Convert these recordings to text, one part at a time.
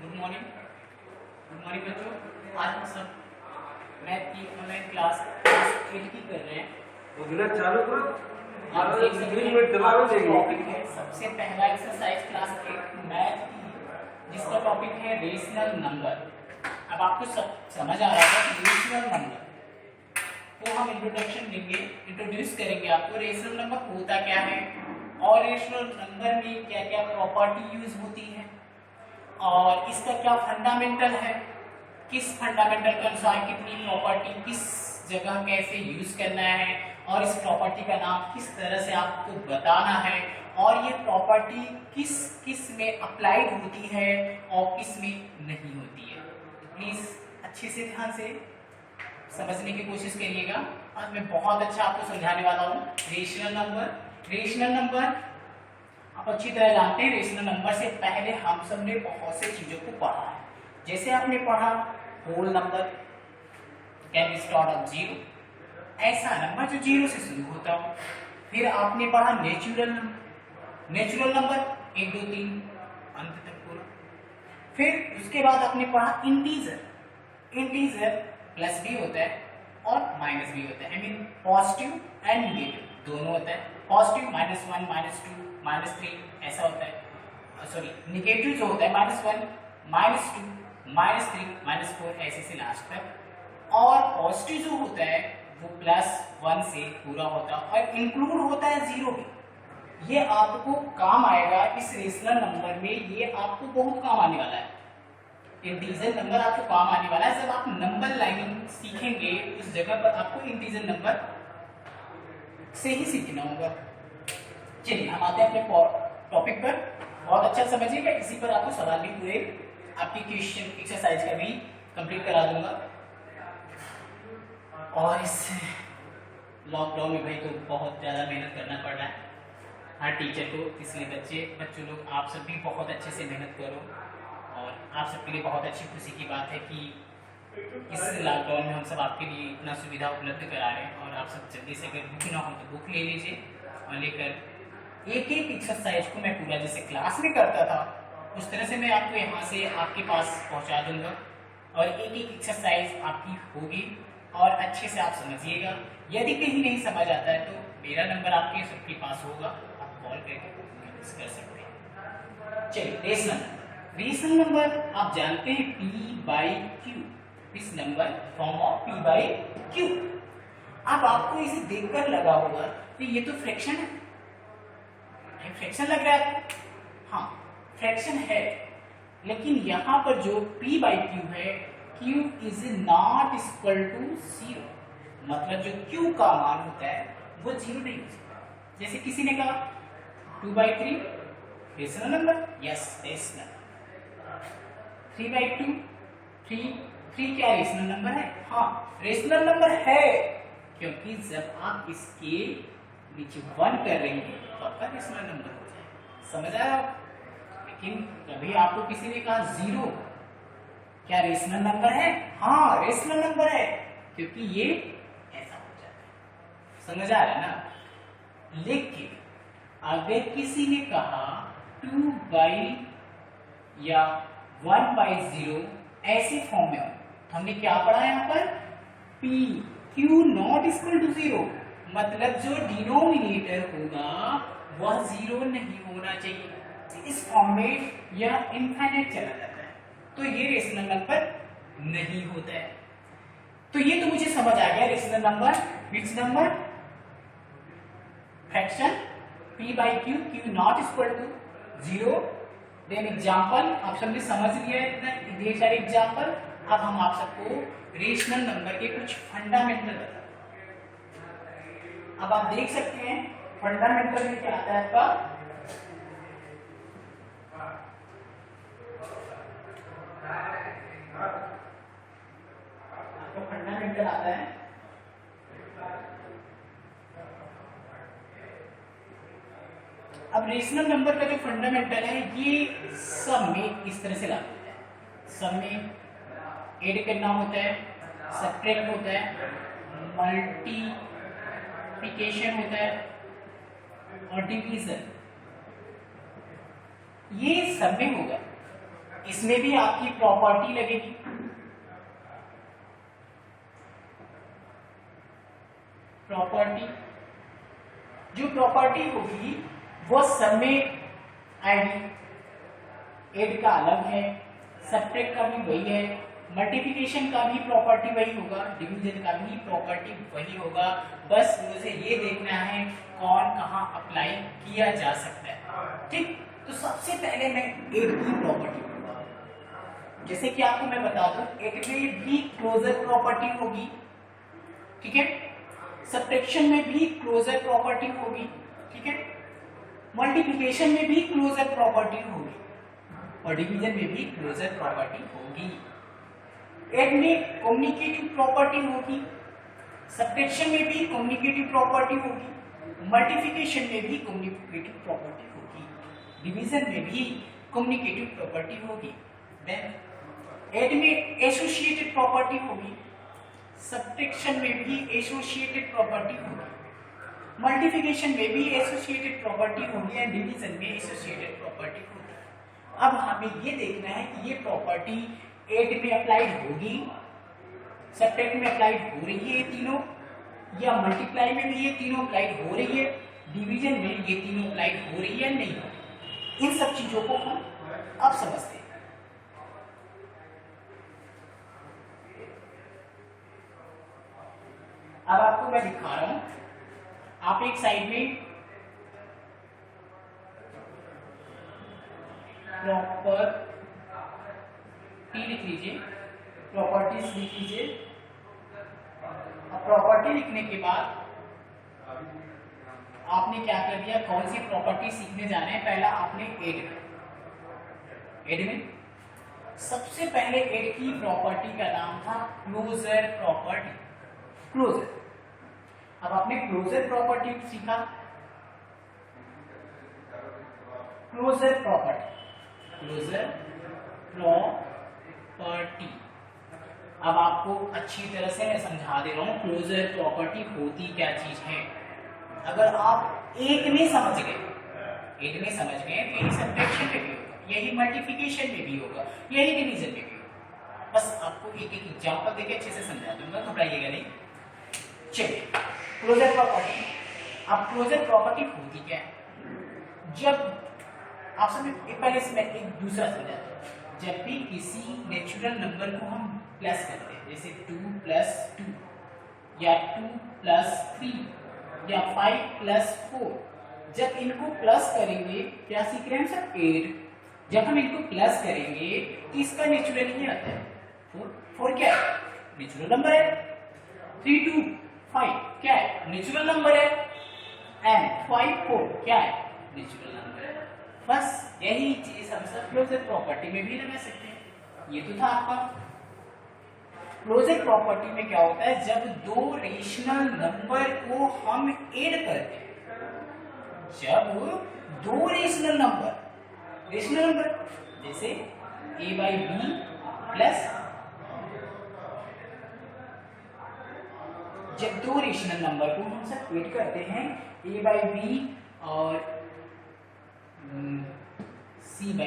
Good morning बच्चों। आज हम सब मैथ की ऑनलाइन क्लास 8 की कर रहे हैं। चालू करो। आप देख सकते हैं टॉपिक है सबसे पहला एक्सरसाइज क्लास 8 मैथ की, जिसका टॉपिक है रेशनल नंबर। अब आपको सब समझ आ रहा है रेशनल नंबर, तो हम इंट्रोड्यूस करेंगे आपको रेशनल नंबर होता क्या है और रेशनल नंबर में क्या क्या प्रॉपर्टी यूज होती है और इसका क्या फंडामेंटल है, किस फंडामेंटल के अनुसार कितनी प्रॉपर्टी किस जगह कैसे यूज करना है और इस प्रॉपर्टी का नाम किस तरह से आपको बताना है और ये प्रॉपर्टी किस किस में अप्लाइड होती है और किस में नहीं होती है। प्लीज अच्छे से ध्यान से समझने की कोशिश करिएगा। आज मैं बहुत अच्छा आपको समझाने वाला हूँ रेशनल नंबर आप अच्छी तरह जानते हैं। रेशनल नंबर से पहले हम सब ने बहुत से चीजों को पढ़ा है। जैसे आपने पढ़ा whole number can be start of zero, ऐसा नंबर जो जीरो से शुरू होता हो। फिर आपने पढ़ा नेचुरल नंबर 1 2 3 अंत तक पूरा। फिर उसके बाद आपने पढ़ा इंटीजर प्लस भी होता है और माइनस भी होता है, I mean positive and negative दोनों होता है। पॉजिटिव -1 -2 -3 ऐसा होता है, सॉरी नेगेटिव जो होता है -1 -2 -3 -4 ऐसे से लास्ट तक। और पॉजिटिव जो होता है वो +1 से पूरा होता है और इंक्लूड होता है 0 भी। ये आपको काम आएगा इस रेशनल नंबर में, ये आपको बहुत काम आने वाला है। इंटीजर नंबर आपको काम आने वाला है। जब आप नंबर लाइन सीखेंगे उस जगह पर आपको इंटीजर नंबर से ही सीखना होगा। चलिए हम आते हैं अपने टॉपिक पर। बहुत अच्छा समझिएगा, इसी पर आपको सवाल भी पूरे आपकी क्वेश्चन एक्सरसाइज का भी कंप्लीट करा दूंगा। और इस लॉकडाउन में भाई तो बहुत ज़्यादा मेहनत करना पड़ रहा है हर टीचर को, इसलिए बच्चों लोग आप सब भी बहुत अच्छे से मेहनत करो। और आप सबके लिए बहुत अच्छी खुशी की बात है कि इस लॉकडाउन में हम सब आपके लिए इतना सुविधा उपलब्ध करा रहे हैं। और आप सब जल्दी से अगर बुक ना हो तो बुक ले लीजिए और लेकर एक एक्सरसाइज को मैं पूरा जैसे क्लास में करता था उस तरह से मैं आपको यहाँ से आपके पास पहुँचा दूंगा और एक एक्सरसाइज आपकी होगी और अच्छे से आप समझिएगा। यदि कहीं नहीं समझ आता है तो मेरा नंबर आपके सबके पास होगा, आप कॉल करके कर सकते हैं। चलिए रेशनल नंबर आप जानते हैं P/Q, इस नंबर फॉर्म ऑफ P/Q। अब आपको इसे देखकर लगा होगा कि ये तो फ्रैक्शन है, फ्रैक्शन लग रहा है। हाँ फ्रैक्शन है, लेकिन यहाँ पर जो P/Q है Q is not equal to 0, मतलब जो Q का मान होता है वो 0 नहीं हो सकता। जैसे किसी ने कहा 2/3 रेशनल नंबर, यस रेशनल। 3/2 3 क्या रेशनल नंबर है? हाँ रेशनल नंबर है, क्योंकि जब आप इसके नीचे 1 कर रही हैं तो आपका रेशनल नंबर हो जाए। समझ आया? लेकिन कभी आपको किसी ने कहा 0 क्या रेशनल नंबर है? हाँ रेशनल नंबर है, क्योंकि ये ऐसा हो जाता है। समझ आ रहा है ना? लेकिन अगर किसी ने कहा 2 या 1/0 ऐसे फॉर्म में हो तो हमने क्या पढ़ा यहाँ पर Q नॉट इक्वल टू 0, मतलब जो डिनोमिनेटर होगा वह 0 नहीं होना चाहिए। इस फॉर्म में यह इनफाइनाइट चला जाता है, तो ये रेशनल नंबर नहीं होता है। तो ये तो मुझे समझ आ गया rational number which number fraction P/Q Q not equal to 0। Then example आप सबने समझ लिया है, इतना ढेर सारे एग्जांपल। अब हम आप सबको रेशनल नंबर के कुछ फंडामेंटल बताते हैं। अब आप देख सकते हैं फंडामेंटल में क्या आता है आपका, फंडामेंटल आता है अब रेशनल नंबर का जो फंडामेंटल है ये सब में इस तरह से लागू होता है। सब में ऐड करना होता है, सब्ट्रैक्ट होता है, मल्टीप्लिकेशन होता है और डिवीजन, ये सब में होगा। इसमें भी आपकी प्रॉपर्टी लगेगी। प्रॉपर्टी, जो प्रॉपर्टी होगी वो सब में आएगी। एड का अलग है, सब्ट्रैक्ट का भी वही है, मल्टीप्लिकेशन का भी प्रॉपर्टी वही होगा, डिवीजन का भी प्रॉपर्टी वही होगा। बस मुझे ये देखना है कौन कहाँ अप्लाई किया जा सकता है। ठीक, तो सबसे पहले मैं एड की प्रॉपर्टी लूंगा। जैसे कि आपको मैं बता दूं, एड में भी क्लोजर प्रॉपर्टी होगी, ठीक है, सब्ट्रैक्शन में भी क्लोजर प्रॉपर्टी होगी, ठीक है, मल्टीप्लिकेशन में भी क्लोजर प्रॉपर्टी होगी और डिवीजन में भी क्लोजर प्रॉपर्टी होगी। एड में कम्युनिकेटिव प्रॉपर्टी होगी, सब्ट्रैक्शन में भी कम्युनिकेटिव प्रॉपर्टी होगी, मल्टीप्लिकेशन में भी कम्युनिकेटिव प्रॉपर्टी होगी, डिवीजन में भी कम्युनिकेटिव प्रॉपर्टी होगी। देन एड में एसोसिएटेड प्रॉपर्टी होगी, सब्ट्रैक्शन में भी एसोसिएटेड प्रॉपर्टी होगी, मल्टीप्लिकेशन में भी एसोसिएटेड प्रॉपर्टी होगी एंड डिवीजन में एसोसिएटेड प्रॉपर्टी होगी। अब हमें ये देखना है कि ये प्रॉपर्टी एड में अप्लाइड होगी, सब्ट्रैक्ट में अप्लाइड हो रही है ये तीनों, या मल्टीप्लाई में भी ये तीनों अप्लाइड हो रही है, डिवीजन में ये तीनों अप्लाइड हो रही है नहीं हो रही। इन सब चीजों को हम अब समझते हैं। अब आपको मैं दिखा रहा हूं, आप एक साइड में प्रॉपर्टी लिख लीजिए, प्रॉपर्टीज लिख लीजिए। अब प्रॉपर्टी लिखने के बाद आपने क्या कर दिया, कौन सी प्रॉपर्टी सीखने जाना है, पहला आपने एड में सबसे पहले एड की प्रॉपर्टी का नाम था क्लोजर प्रॉपर्टी, क्लोजर। अब आपने क्लोजर प्रॉपर्टी सीखा, क्लोजर प्रॉपर्टी, क्लोजर प्रॉपर्टी। अब आपको अच्छी तरह से मैं समझा दे रहा हूं क्लोजर प्रॉपर्टी होती क्या चीज है। अगर आप एक में समझ गए, एक में समझ गए तो यही सब्ट्रैक्शन में भी होगा, यही मल्टीप्लिकेशन में भी होगा, यही डिवीजन में भी होगा। बस आपको एक एक एग्जांपल देके अच्छे से समझा दूंगा, घबराइएगा नहीं। चलिए, क्लोजर प्रॉपर्टी। अब क्लोजर प्रॉपर्टी होती क्या है, जब आप समझ, पहले से मैं एक दूसरा समझाता हूं। जब भी किसी नेचुरल नंबर को हम प्लस करते हैं, जैसे 2 + 2 या 2 + 3 या 5 + 4, जब इनको प्लस करेंगे, क्या सीख रहे हैं सर, 8। जब हम इनको प्लस करेंगे तो इसका नेचुरल ही आता है 4। 4 क्या है, नेचुरल नंबर है। 3 2 5 क्या है, नेचुरल नंबर है। एंड 5 4 क्या है, नेचुरल नंबर है। बस यही चीज हम सब क्लोजर प्रॉपर्टी में भी लगा सकते हैं। ये तो था आपका। क्लोजर प्रॉपर्टी में क्या होता है, जब दो रेशनल नंबर को हम ऐड करते हैं, जब दो रेशनल नंबर जैसे a/b प्लस, जब दो रेशनल नंबर को हम सब ऐड करते हैं, a/b और c/d,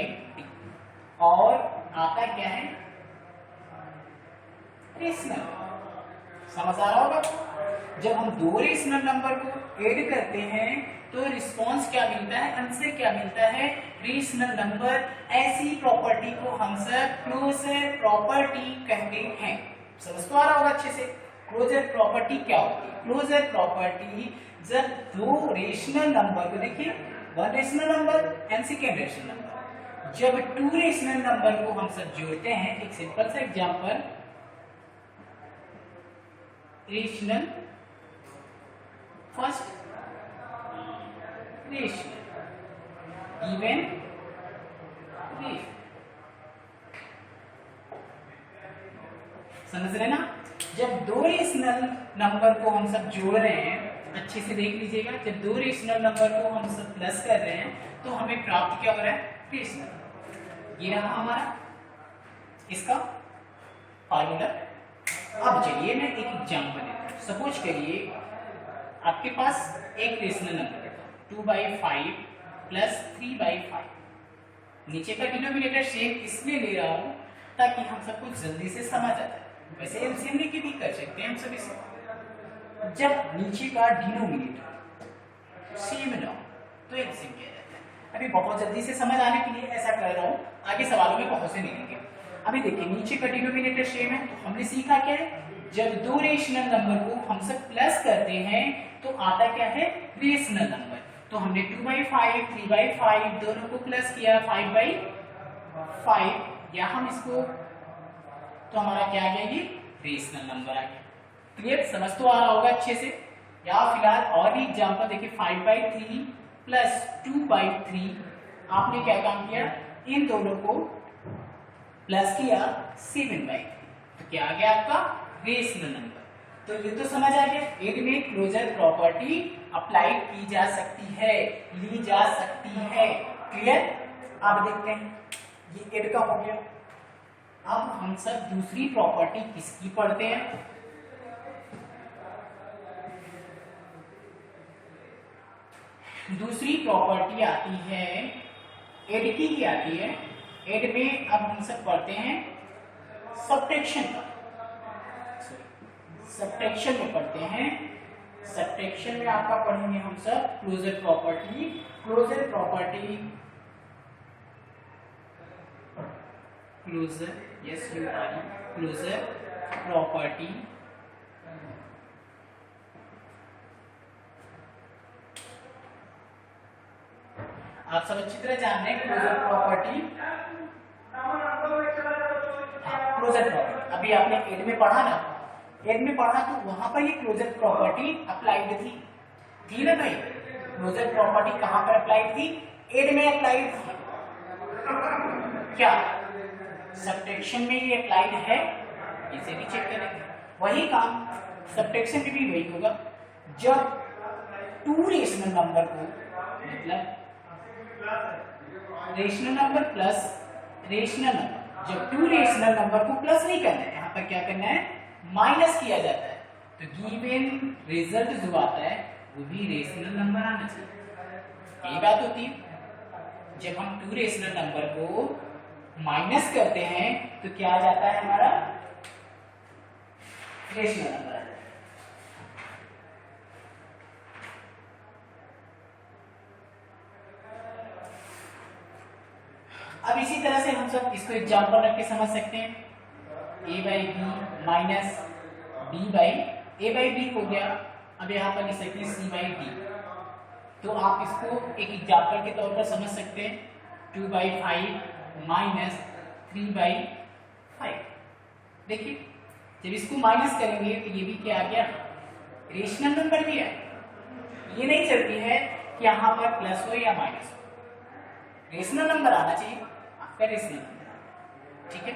और आता क्या है, रेशनल। समझ आ रहा होगा। जब हम दो रेशनल नंबर को ऐड करते हैं तो रिस्पांस क्या मिलता है, आंसर क्या मिलता है, रेशनल नंबर। ऐसी प्रॉपर्टी को हम सब क्लोजर प्रॉपर्टी कहते हैं। समझ तो आ रहा होगा अच्छे से। क्लोजर प्रॉपर्टी क्या होती है, क्लोजर प्रॉपर्टी जब दो रेशनल नंबर को, देखिए one rational number and second rational number, जब टू रेशनल नंबर को हम सब जोड़ते हैं, एक सिंपल सा example, rational first rational even rational, समझ रहे ना। जब दो रेशनल नंबर को हम सब जोड़ रहे हैं, अच्छे से देख लीजिएगा, जब दो रेशनल नंबर को हम सब प्लस कर रहे हैं तो हमें प्राप्त क्या हो रहा है, रेशनल। ये रहा हमारा इसका फार्मूला। अब चलिए मैं एक एग्जांपल देता हूं। सपोज करिए आपके पास एक रेशनल नंबर है 2/5 + 3/5, नीचे का डिनोमिनेटर सेम इसलिए ले रहा हूं ताकि हम सब कुछ जल्दी से समझ आ जाए। वैसे एलसीएम लेके भी कर सकते हैं हम सभी से। जब नीचे का डिनोमिनेटर सेम ना तो एलसीएम किया जाता है। अभी बहुत जल्दी से समझ आने के लिए ऐसा कर रहा हूं, आगे सवालों में बहुत से मिलेंगे। अभी देखिए नीचे का डिनोमिनेटर सेम है, तो हमने सीखा क्या है, जब दो रेशनल नंबर को हम सब प्लस करते हैं तो आता क्या है, रेशनल नंबर। तो हमने 2/5, 3/5 दोनों को प्लस किया 5/5, या हम इसको, तो हमारा क्या आ गया, ये रेशनल नंबर आ गया। क्लियर, समझ तो आ रहा होगा अच्छे से। या फिलहाल और भी एग्जांपल देखिए, 5/3 प्लस 2/3, आपने क्या काम किया, इन दोनों को प्लस किया 7/3, तो क्या आ गया आपका रेशनल नंबर। तो ये तो समझ आ गया, इनमें क्लोजर प्रॉपर्टी अप्लाई की जा सकती है, ली जा सकती है। क्लियर, अब देखते हैं, ये एड का हो गया। अब हम सब दूसरी प्रॉपर्टी किसकी पढ़ते हैं, दूसरी प्रॉपर्टी आती है एड की आती है। एड में अब हम सब पढ़ते हैं सब्ट्रैक्शन का, सब्ट्रैक्शन में पढ़ते हैं। सब्ट्रैक्शन में आपका पढ़ेंगे हम सब closure property. Closure property, closure, yes you are, closure property आप सब अच्छी तरह जान रहे हैं। क्लोजर प्रॉपर्टी, क्लोजर प्रॉपर्टी अभी आपने एड में पढ़ा ना, एड में पढ़ा तो वहां पर ये क्लोजर प्रॉपर्टी अप्लाइड थी ना भाई। क्लोजर प्रॉपर्टी कहां पर अप्लाइड थी, एड में अप्लाइड थी। क्या सब्ट्रैक्शन में ये अप्लाइड है, इसे भी चेक करेंगे। वही काम सब्ट्रैक्शन में भी वही होगा। जब टू रेशनल नंबर को, मतलब rational number plus rational number, जब टू रेशनल नंबर को प्लस नहीं करना है, यहाँ पर क्या करना है, माइनस किया जाता है, तो गिवन रिजल्ट जो आता है वो भी रेशनल नंबर आना चाहिए। यही बात होती है, जब हम टू रेशनल नंबर को माइनस करते हैं तो क्या आ जाता है, हमारा रेशनल नंबर आ जाता है। अब इसी तरह से हम सब इसको एग्जाम्पल रख के समझ सकते हैं। a/b माइनस a/b हो गया। अब यहाँ पर लिख सकते हैं c/d, तो आप इसको एक एग्जाम्पल के तौर पर समझ सकते हैं। 2/5 माइनस 3/5। देखिए जब इसको माइनस करेंगे तो ये भी क्या आ गया, रेशनल नंबर भी है। ये नहीं चलती है कि यहाँ पर प्लस हो या माइनस हो, रेशनल नंबर आना चाहिए आपका, रेशनल नंबर। ठीक है,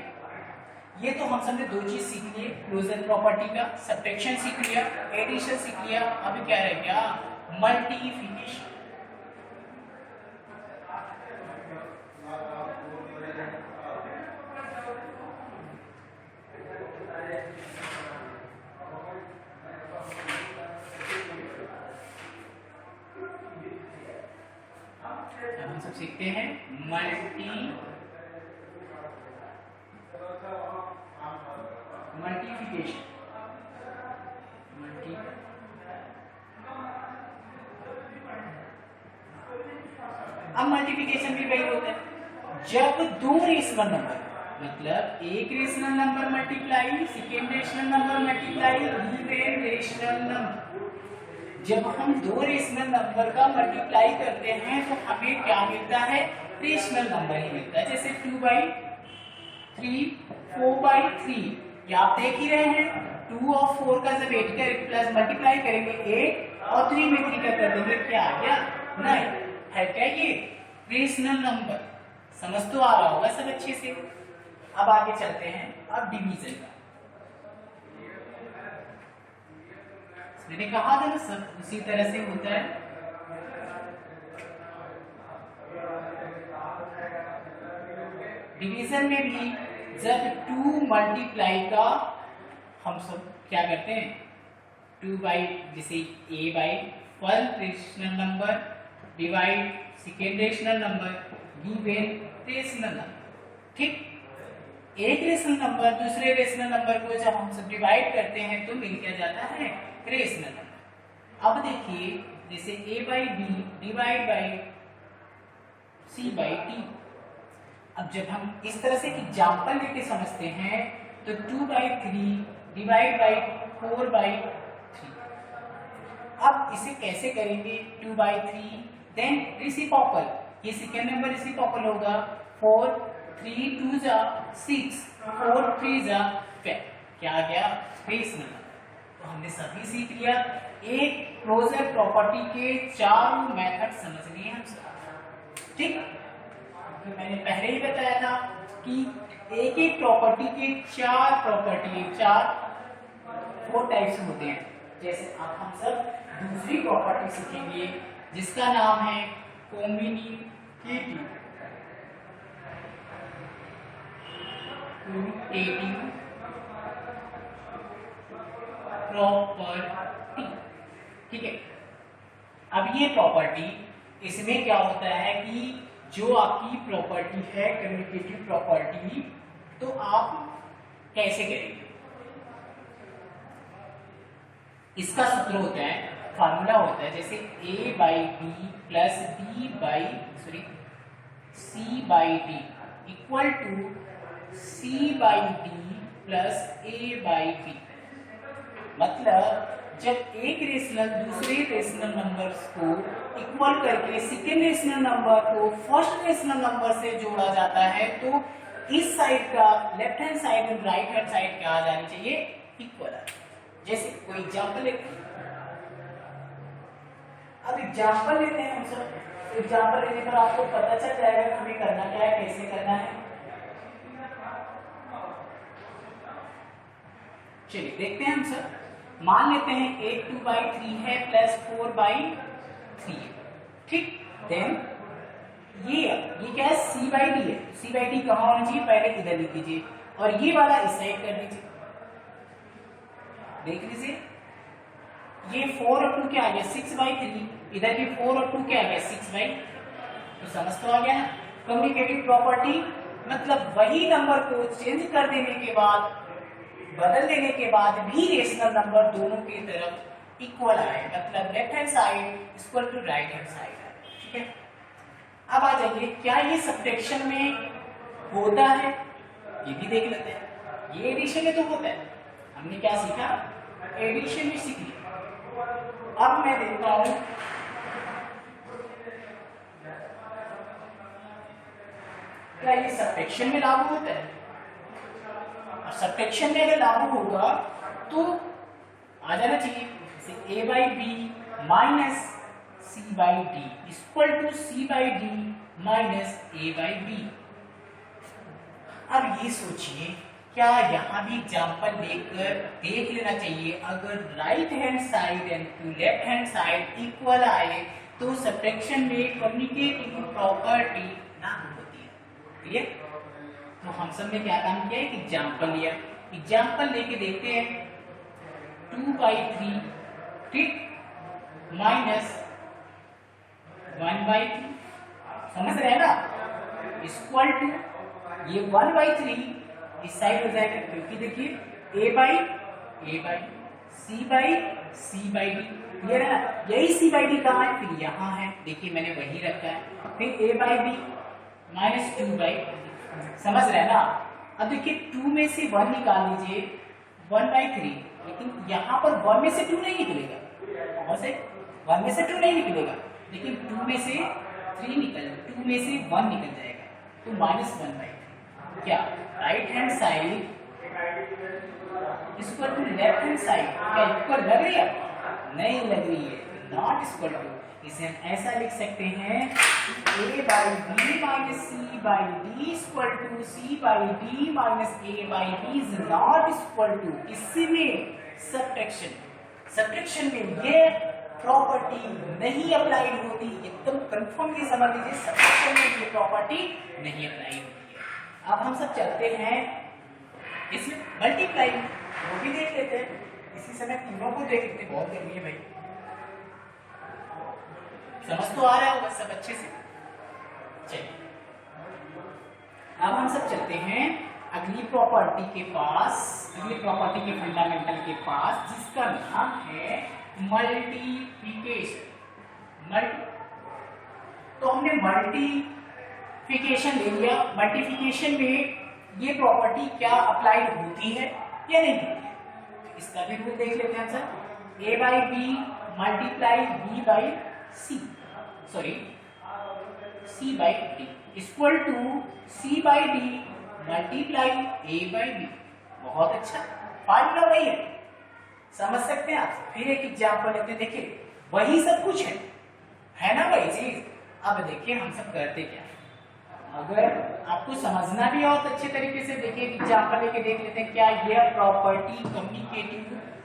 ये तो हम सबने दो चीज सीख ली, क्लोजर प्रॉपर्टी का सब्ट्रैक्शन सीख लिया, एडिशन सीख लिया। अभी क्या रह गया, मल्टीप्लिकेशन। हम सब सीखते हैं मल्टीप्लिकेशन। अब मल्टीप्लिकेशन भी वही होता है, जब दो रेशनल नंबर, मतलब एक rational number multiply second rational number multiply even rational number, जब हम दो रेशनल नंबर का मल्टीप्लाई करते हैं तो हमें क्या मिलता है, रेशनल नंबर ही मिलता है। जैसे 2/3 4/3, ये आप देख ही रहे हैं। 2 और 4 का जब 8 का प्लस मल्टीप्लाई करेंगे 8 और 3 में 3 का कर देंगे, क्या आ गया 9, है क्या ये रेशनल नंबर। समझ तो आ रहा होगा सब अच्छे से। अब आगे चलते हैं, अब डिवीजन का। मैंने कहा था ना सब उसी तरह से होता है। डिवीजन में भी जब 2 मल्टीप्लाई का हम सब क्या करते हैं, 2 बाई, जैसे a by first rational number divide second rational number given rational number. ठीक, एक रेशनल नंबर दूसरे रेशनल नंबर को जब हम सब डिवाइड करते हैं तो मिल क्या जाता है, रेशनल नंबर। अब देखिए जैसे a by B divide by c by D. अब जब हम इस तरह से एग्जाम्पल लेके समझते हैं तो 2 बाई 3 डिवाइड बाई 4 बाई 3। अब इसे कैसे करेंगे, 2 बाई 3 देन रेसिप्रोकल, ये सेकेंड नंबर रेसिप्रोकल होगा, 4 3 2 जा 6 4 3 जा 5, क्या आ गया, रेशनल नंबर। तो हमने सभी सीख लिया, एक क्लोजर प्रॉपर्टी के चारों मेथड समझ लिए हम सब। ठीक, तो मैंने पहले ही बताया था कि एक एक प्रॉपर्टी के चार प्रॉपर्टी, 4 टाइप्स होते हैं। जैसे अब हम सब दूसरी प्रॉपर्टी सीखेंगे जिसका नाम है कॉम्बिनेटिव प्रॉपर्टी। ठीक है, अब ये प्रॉपर्टी, इसमें क्या होता है कि जो आपकी प्रॉपर्टी है कम्यूटेटिव प्रॉपर्टी, तो आप कैसे करेंगे, इसका सूत्र होता है, फार्मूला होता है, जैसे a by B plus b by c by D equal to c by D plus a by B. मतलब जब एक रेशनल दूसरे रेशनल नंबर को इक्वल करके सेकेंड रेशनल नंबर को फर्स्ट रेशनल नंबर से जोड़ा जाता है तो इस साइड का लेफ्ट हैंड साइड और राइट हैंड साइड क्या आ जानी चाहिए, इक्वल। जैसे कोई एग्जांपल लेते हैं, अब एग्जांपल लेते हैं हम सब, एग्जांपल लेने पर आपको पता चल जाएगा हमें करना क्या है, कैसे करना है। चलिए देखते हैं हम सब, मान लेते हैं 8 2 बाई 3 है प्लस 4 बाई 3 है। ठीक, देन ये क्या है, c बाई डी है, c बाई डी कहाँ होना चाहिए, पहले इधर लिख लीजिए और ये वाला इस साइड कर दीजिए। देख लीजिए ये 4 और 2 क्या आ गया, 6 बाई 3, इधर भी 4 और 2 क्या आ गया, 6 बाई। तो समझ तो आ गया ना, कम्युनिकेटिव प्रॉपर्टी मतलब वही नंबर को चेंज कर देने के बाद, बदल देने के बाद भी रेशनल नंबर दोनों की तरफ इक्वल आए, मतलब left hand side equal to right hand side है। ठीक है, अब आ जाइए, क्या ये सब्ट्रैक्शन में होता है, ये भी देख लेते हैं। ये एडिशन में तो होता है, हमने क्या सीखा, एडिशन में सीख लिया। अब मैं देखता हूं क्या ये सब्ट्रैक्शन में लागू होता है, और सब्ट्रैक्शन में अगर लागू होगा तो आ जाना चाहिए जैसे a by B minus C by D equal to C by D minus A by B. अब ये सोचिए, क्या यहाँ भी एग्जाम्पल लेकर देख लेना चाहिए, अगर right hand side and to left hand side equal आए तो सब्ट्रैक्शन में कम्युनिकेटिव प्रॉपर्टी लागू होती है। क्लियर? तो हम सब ने क्या काम किया, एक एग्जाम्पल लिया, एग्जाम्पल लेके देखते हैं 2 बाई 3 ठीक माइनस 1 बाई 2, समझ रहे हैं ना, इक्वल टू ये 1 बाई 3 इस साइड हो जाएगा, क्योंकि देखिए a by c by d, ये ना, यही c बाई d कहाँ है, फिर यहाँ है, देखिए मैंने वही रखा है, फिर a by b minus 2 by, समझ रहे हैं ना। अब देखिए 2 में से 1 निकाल लीजिए, 1 बाई 3, लेकिन यहाँ पर 1 में से 2 नहीं निकलेगा, और से 1 में से 2 नहीं निकलेगा, लेकिन 2 में से 3 निकल, 2 में से 1 निकल जाएगा, तो माइनस 1 बाई 3। क्या right hand side equal to left hand side, क्या इक्वल लग रही है, नहीं लग रही है, नॉट इक्वल टू। इसे हम ऐसा लिख सकते हैं a by B minus C by D equal to C by D minus A by B is not equal to. इसमें सब्ट्रैक्शन में ये प्रॉपर्टी नहीं अप्लाई होती, एकदम कंफर्मली समझ लीजिए, सब्ट्रैक्शन में ये प्रॉपर्टी नहीं अप्लाई होती है। अब हम सब चलते हैं इसमें मल्टीप्लाई, वो भी देख लेते हैं, इसी समय तीनों को देख लेते हैं, बहुत गर्मी है भाई, समझ तो आ रहा होगा सब अच्छे से। चलिए अब हम सब चलते हैं अगली प्रॉपर्टी के पास, अगली प्रॉपर्टी के फंडामेंटल के पास, जिसका नाम है मल्टीप्लिकेशन। तो हमने मल्टीप्लिकेशन ले लिया। मल्टीप्लिकेशन में ये प्रॉपर्टी क्या अप्लाइड होती है या नहीं होती है, इसका भी रूल देख लेते हैं sir. A by B multiply B by C, sorry C by D equal to C by D multiply A by B. बहुत अच्छा, फार्मूला वही है, समझ सकते हैं आप। फिर एक एग्जाम्पल लेते हैं, देखिए वही सब कुछ है ना वही चीज। अब देखिए हम सब करते क्या, अगर आपको समझना भी हो तो अच्छे तरीके से देखिए एग्जाम्पल लेके देख लेते हैं। क्या यह प्रॉपर्टी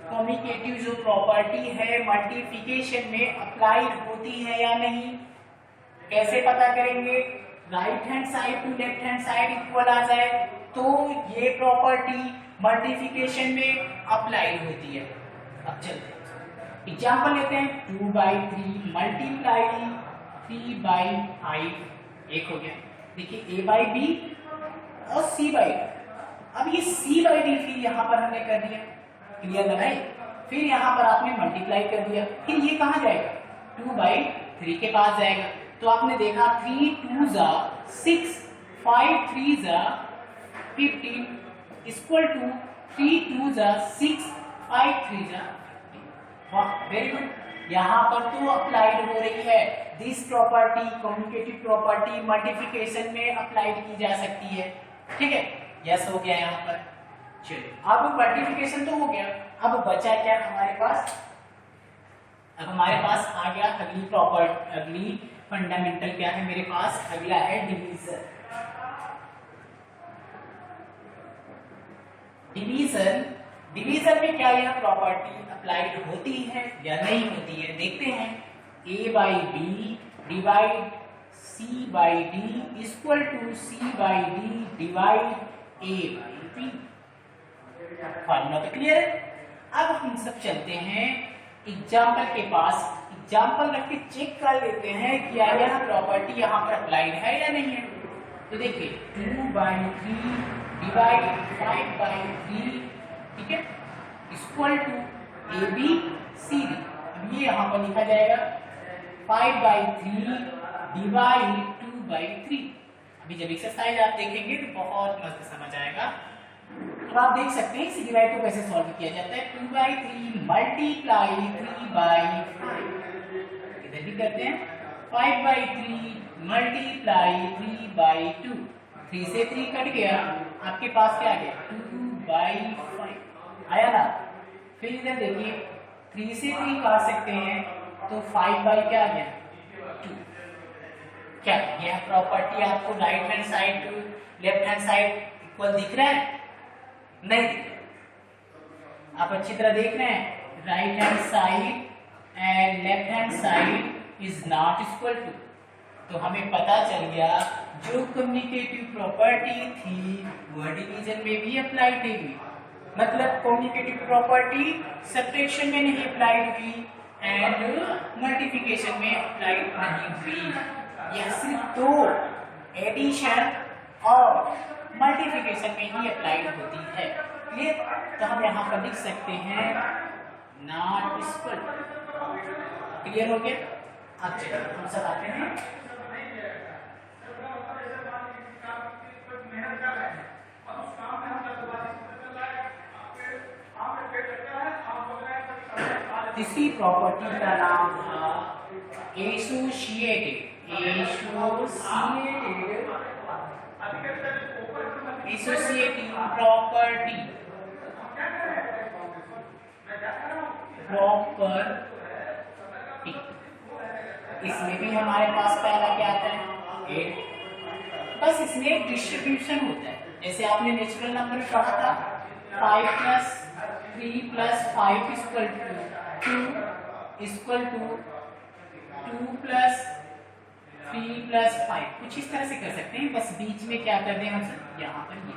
कम्युनिकेटिव जो प्रॉपर्टी है मल्टीप्लिकेशन में अप्लाइड होती है या नहीं। कैसे पता करेंगे, right hand side to left hand side equal आ जाए तो ये प्रॉपर्टी मल्टीप्लिकेशन में अप्लाइड होती है। अब चलते हैं एग्जाम्पल लेते हैं। 2/3 मल्टीप्लाई 3/5 एक हो गया। देखिए a बाई बी और c बाई डी। अब ये c बाई डी फिर यहाँ पर हमने कर दिया, क्लियर लगाई, फिर यहाँ पर आपने मल्टीप्लाई कर दिया, फिर ये कहाँ जाएगा 2/3 के पास जाएगा। तो आपने देखा 3 2 जा 6 5 3 जा 15 इक्वल टू 3 2 जा 6 5 3 जा 15। वाह वेरी गुड, यहाँ पर तो अप्लाइड हो रही है। This property communicative property multiplication में अप्लाइड की जा सकती है। ठीक है, यस हो गया यहाँ पर। चलिए अब मल्टीप्लिकेशन तो हो गया, अब बचा क्या हमारे पास, अब हमारे पास आ गया अगली प्रॉपर्टी, अगली फंडामेंटल क्या है मेरे पास, अगला है डिवीजन। डिवीजन में क्या यह प्रॉपर्टी अप्लाइड होती है या नहीं होती है, देखते हैं। a by B divide c by D equal to c by D divide a by B. Formula तो क्लियर है। अब हम सब चलते हैं एग्जाम्पल के पास, एग्जाम्पल रख के चेक कर लेते हैं क्या यह प्रॉपर्टी यहाँ पर अप्लाइड है या नहीं है। तो देखिए 2/3 डिवाइड 5/3, ठीक है, equal to A B C D. अब ये यहाँ पर लिखा जाएगा 5/3 डिवाइड 2/3। अभी जब एक्सरसाइज आप देखेंगे तो बहुत मस्त समझ आएगा। तो आप देख सकते हैं इस डिवाइड को कैसे सॉल्व किया जाता है। 2/3 मल्टीप्लाई 3/5, इधर भी करते हैं 5/3 मल्टीप्लाई 3/2। 3 से 3 कट गया, आपके पास क्या आ गया 2/5 आया ना। फिर इधर देखिए 3 से 3 काट सकते हैं तो 5 बाई क्या आ गया 2। क्या यह प्रॉपर्टी आपको right hand side to left hand side equal दिख रहा है, नहीं दिख रहा। आप अच्छी तरह देख रहे हैं, right hand side and left hand side is not equal to. तो हमें पता चल गया जो कम्युनिकेटिव प्रॉपर्टी थी वह डिवीजन में भी अप्लाई नहीं हुई। मतलब कम्युनिकेटिव प्रॉपर्टी सब्ट्रैक्शन में नहीं अप्लाइड हुई एंड मल्टीप्लिकेशन में अप्लाइड नहीं हुई। यह सिर्फ दो एडिशन और मल्टीप्लिकेशन में ही अप्लाइड होती है। क्लियर? तो हम यहाँ पर लिख सकते हैं नॉट इक्वल। क्लियर हो गया? अब चलिए हम सब आते हैं तीसरी प्रॉपर्टी का नाम था एसोसिएटेड प्रॉपर्टी। इसमें भी हमारे पास पहला क्या आता है 8। बस इसमें एक डिस्ट्रीब्यूशन होता है, जैसे आपने नेचुरल नंबर पढ़ा था 5 + 3 + 5 = 2 इक्वल टू 2 + 3 + 5। कुछ इस तरह से कर सकते हैं, बस बीच में क्या कर दें हम यहाँ पर ये,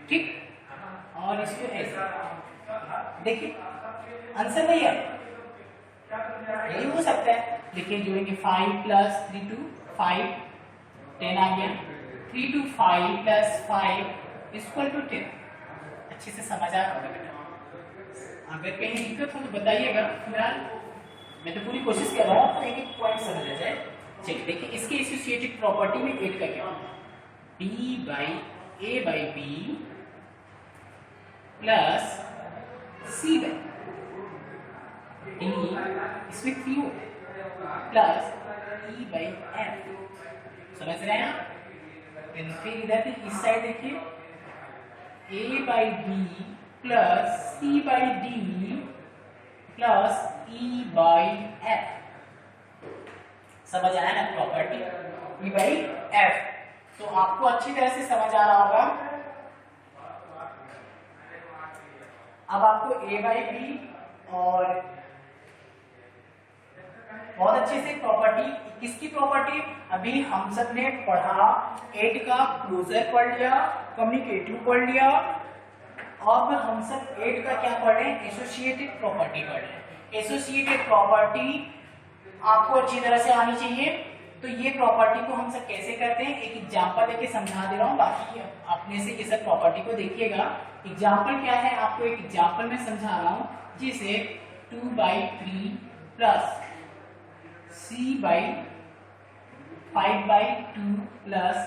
ठीक, और इसको ऐसे देखिए आंसर वही है, यही हो सकता है। देखिए जोड़ेंगे 5 + 3 2 5 10 आ गया, 3 to 5 plus 5 इक्वल टू 10। अच्छे से समझ आ रहा होगा बेटा। अगर कहीं दिक्कत हो तो बताइएगा। फिलहाल मैं तो पूरी कोशिश कर रहा हूँ आपको एक एक पॉइंट समझ आ जाए। चलिए देखिए इसके एसोसिएटेड प्रॉपर्टी में 8 का क्या होगा, b by a by b plus c by d इसमें 3 हो प्लस e बाई f। समझ रहे हैं आप? फिर इधर पे इस साइड देखिए a by b plus c by d plus e by f। समझ आया ना प्रॉपर्टी e बाई f? तो आपको अच्छी तरह से समझ आ रहा होगा। अब आपको a बाई b और बहुत अच्छे से प्रॉपर्टी, किसकी प्रॉपर्टी? अभी हम सब ने पढ़ा 8 का क्लोजर पढ़ लिया, कम्युनिकेटिव पढ़ लिया, अब हम सब 8 का क्या पढ़ रहे हैं, एसोसिएटेड प्रॉपर्टी पढ़ रहे हैं। एसोसिएटेड प्रॉपर्टी आपको अच्छी तरह से आनी चाहिए। तो ये प्रॉपर्टी को हम सब कैसे करते हैं, एक एग्जांपल लेके समझा दे रहा हूँ, बाकी अपने से ये सब प्रॉपर्टी को देखिएगा। एग्जांपल क्या है, आपको एक एग्जांपल में समझा रहा हूँ, जिसे 2/3 प्लस c/5/2 प्लस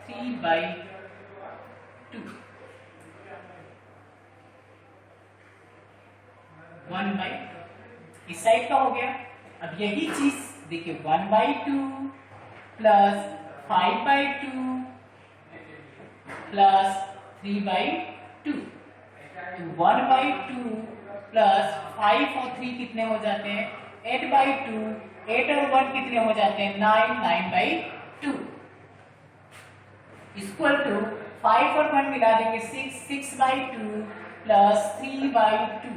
3/2 1/2 इस साइड का हो गया। अब यही चीज देखिए 1/2 प्लस 5/2 प्लस 3/2। 1/2 प्लस 5 और 3 कितने हो जाते हैं, 8/2। 8 और 1 कितने हो जाते हैं, 9। 9/2 इक्वल टू 5 और 1 मिला देंगे 6। 6/2 प्लस 3/2।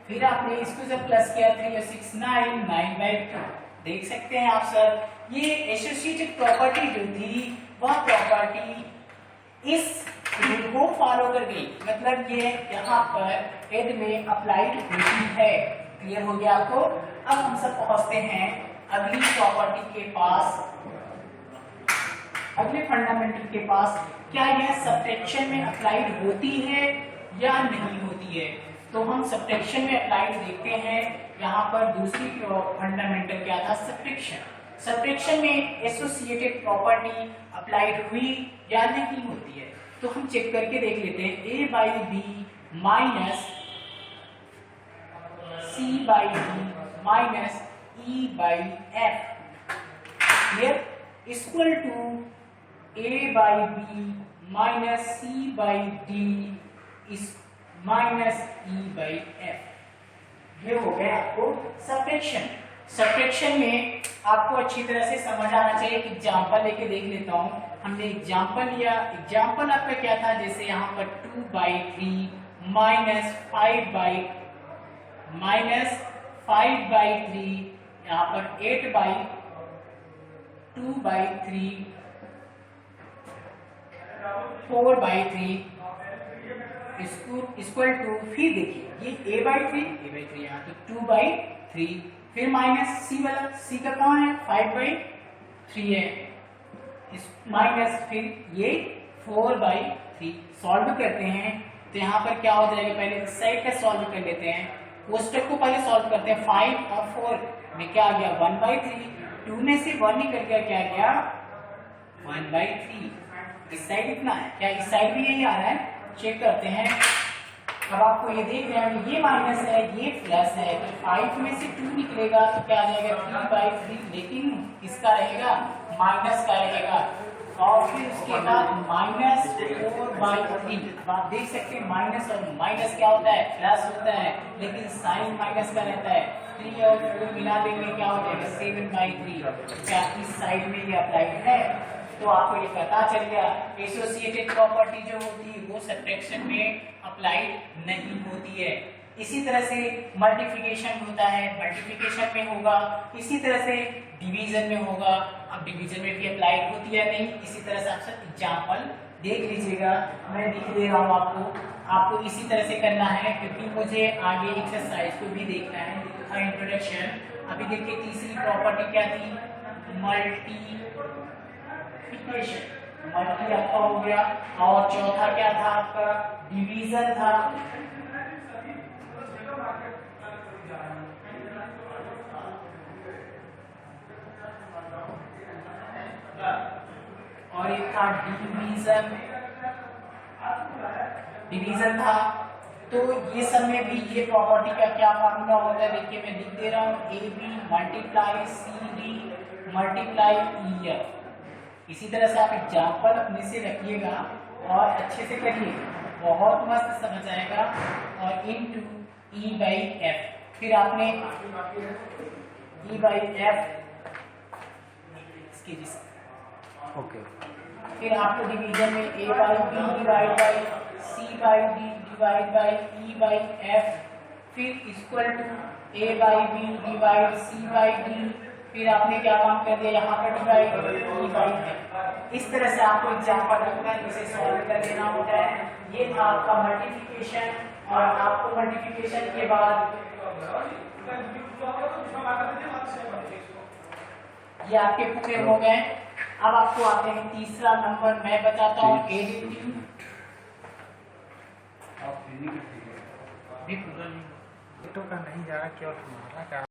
फिर आपने इसको जब प्लस किया 3 और 6 9। 9/2 देख सकते हैं आप सर। ये एसोसिएटेड प्रॉपर्टी जो थी वह प्रॉपर्टी इस रूल को फॉलो कर गई, मतलब ये यहाँ पर एड में अप्लाइड होती है। क्लियर हो गया आपको? अब हम सब पहुंचते हैं अगली प्रॉपर्टी के पास, अगले फंडामेंटल के पास। क्या यह सब्ट्रैक्शन में अप्लाइड होती है या नहीं होती है? तो हम सब्ट्रैक्शन में अप्लाइड देखते हैं। यहाँ पर दूसरी फंडामेंटल क्या था, सब्ट्रैक्शन। सब्ट्रैक्शन में एसोसिएटेड प्रॉपर्टी अप्लाइड हुई या नहीं होती है? तो हम चेक करके देख लेते हैं। a by B minus c by D minus e by f clear equal to a by B minus c by D minus e by f। ये हो गया आपको सब्ट्रैक्शन। सब्ट्रैक्शन में आपको अच्छी तरह से समझ आना चाहिए। एग्जांपल लेके देख लेता हूँ। हमने एग्जांपल लिया, एग्जांपल आपका क्या था, जैसे यहाँ पर 2/3 माइनस 5/3 यहाँ पर 8/2/3 4/3 इक्वल टू, फिर देखिए ये a/3 यहाँ तो 2/3, फिर माइनस c वाला, c का कहाँ है, 5/3 है, माइनस फिर ये 4/3। सॉल्व करते हैं तो यहाँ पर क्या हो जाएगा, पहले इस साइड का सॉल्व कर लेते हैं। वो स्टेप को पहले सॉल्व करते हैं। 5 और 4 में क्या आ गया, 1/3। 2 में से 1 निकल गया, क्या गया 1/3। इस साइड इतना है, क्या इस साइड भी यही आ रहा है, चेक करते हैं। अब आपको ये देख रहे हैं ये माइनस है ये प्लस है, तो 5 में से 2 निकलेगा तो क्या आ जाएगा 3/3, लेकिन किसका रहेगा, माइनस का रहेगा। और फिर उसके बाद माइनस 4/3। आप देख सकते हैं माइनस और माइनस क्या होता है, प्लस होता है, लेकिन साइन माइनस का रहता है। 3 और 4 मिला देंगे क्या हो जाएगा 7/3। क्या इस साइड में ये अप्लाइड है? तो आपको ये पता चल गया एसोसिएटेड प्रॉपर्टी जो होती है वो सब्ट्रैक्शन में अप्लाइड नहीं होती है। इसी तरह से मल्टीप्लिकेशन होता है, मल्टीप्लिकेशन में होगा, इसी तरह से डिवीजन में होगा। अब डिवीजन में भी अप्लाइड होती है नहीं। इसी तरह से आप सब एग्जांपल देख लीजिएगा, मैं दिख दे रहा हूँ आपको इसी तरह से करना है, क्योंकि मुझे आगे एक्सरसाइज को भी देखना है। इंट्रोडक्शन। अभी देखिए तीसरी प्रॉपर्टी क्या थी, मल्टीप्लिकेशन। मल्टी आपका हो गया। और चौथा क्या था आपका, डिवीजन था। और एक था डिवीजन, डिवीजन था। तो ये सब में भी ये प्रॉपर्टी का क्या फार्मूला होता है, देखिए मैं लिख दे रहा हूँ, A B multiply C D multiply E F. इसी तरह से आप एग्जाम्पल अपने से रखिएगा और अच्छे से करिए, बहुत मस्त समझ आएगा। और इनटू ई बाई एफ, फिर आपने ई बाई एफ इसकी जिस ओके। फिर आपको डिवीजन में A by B divide by C by D divide by E by F, फिर equal to A by B divide C by D, फिर आपने क्या काम कर दिया यहाँ पर डिवाइड ई बाई एफ। इस तरह से आपको एग्जाम्पल रखना है, इसे सॉल्व कर लेना होता है। ये था आपका मल्टीप्लिकेशन। और आपको मल्टीप्लिकेशन के बाद ये आपके पूरे हो गए। अब आपको आते हैं तीसरा नंबर, मैं बताता हूँ एडिटिव। का नहीं जा रहा, केवल तुम्हारा